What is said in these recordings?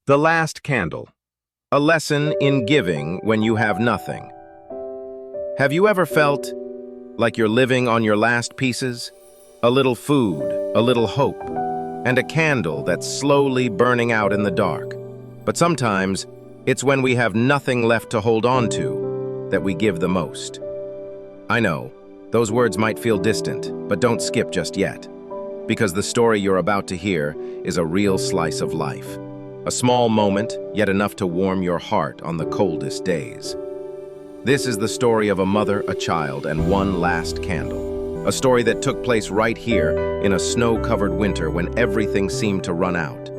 The Last Candle. A lesson in giving when you have nothing. Have you ever felt like you're living on your last pieces? A little food, a little hope, and a candle that's slowly burning out in the dark. But sometimes, it's when we have nothing left to hold on to that we give the most. I know, those words might feel distant, but don't skip just yet. Because the story you're about to hear is a real slice of life. A small moment, yet enough to warm your heart on the coldest days. This is the story of a mother, a child, and one last candle. A story that took place right here in a snow-covered winter when everything seemed to run out.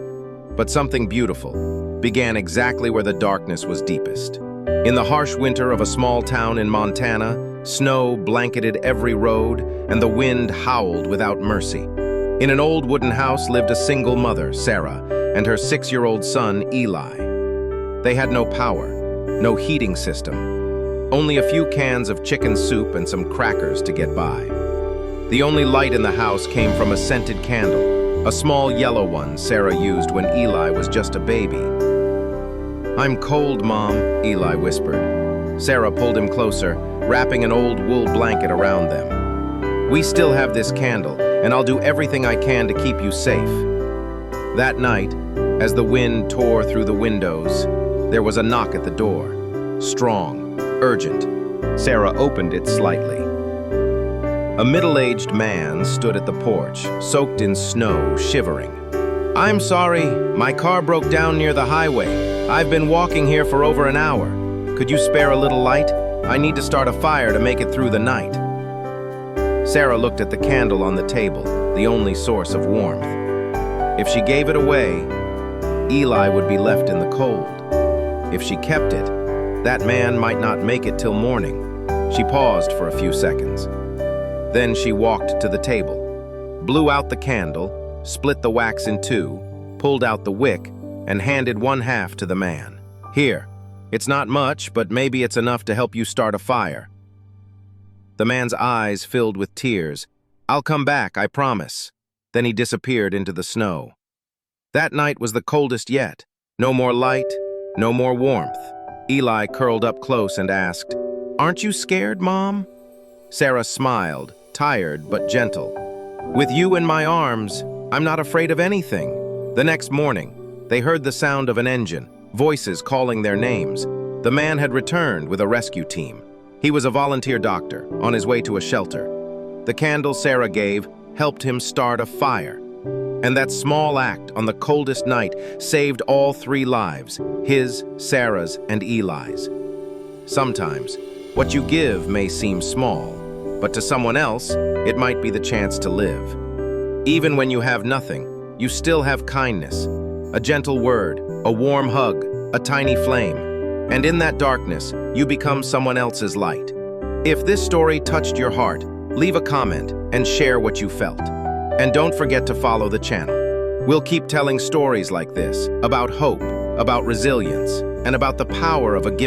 But something beautiful began exactly where the darkness was deepest. In the harsh winter of a small town in Montana, snow blanketed every road and the wind howled without mercy. In an old wooden house lived a single mother, Sarah, and her 6-year-old son, Eli. They had no power, no heating system, only a few cans of chicken soup and some crackers to get by. The only light in the house came from a scented candle, a small yellow one Sarah used when Eli was just a baby. "I'm cold, Mom," Eli whispered. Sarah pulled him closer, wrapping an old wool blanket around them. "We still have this candle, and I'll do everything I can to keep you safe." That night, as the wind tore through the windows, there was a knock at the door. Strong, urgent. Sarah opened it slightly. A middle-aged man stood at the porch, soaked in snow, shivering. "I'm sorry, my car broke down near the highway. I've been walking here for over an hour. Could you spare a little light? I need to start a fire to make it through the night." Sarah looked at the candle on the table, the only source of warmth. If she gave it away, Eli would be left in the cold. If she kept it, that man might not make it till morning. She paused for a few seconds. Then she walked to the table, blew out the candle, split the wax in two, pulled out the wick, and handed one half to the man. "Here, it's not much, but maybe it's enough to help you start a fire." The man's eyes filled with tears. "I'll come back, I promise." Then he disappeared into the snow. That night was the coldest yet. No more light, no more warmth. Eli curled up close and asked, "Aren't you scared, Mom?" Sarah smiled, tired but gentle. "With you in my arms, I'm not afraid of anything." The next morning, they heard the sound of an engine, voices calling their names. The man had returned with a rescue team. He was a volunteer doctor, on his way to a shelter. The candle Sarah gave helped him start a fire. And that small act on the coldest night saved all 3 lives, his, Sarah's, and Eli's. Sometimes, what you give may seem small, but to someone else, it might be the chance to live. Even when you have nothing, you still have kindness, a gentle word, a warm hug, a tiny flame. And in that darkness, you become someone else's light. If this story touched your heart, leave a comment and share what you felt. And don't forget to follow the channel. We'll keep telling stories like this, about hope, about resilience, and about the power of a given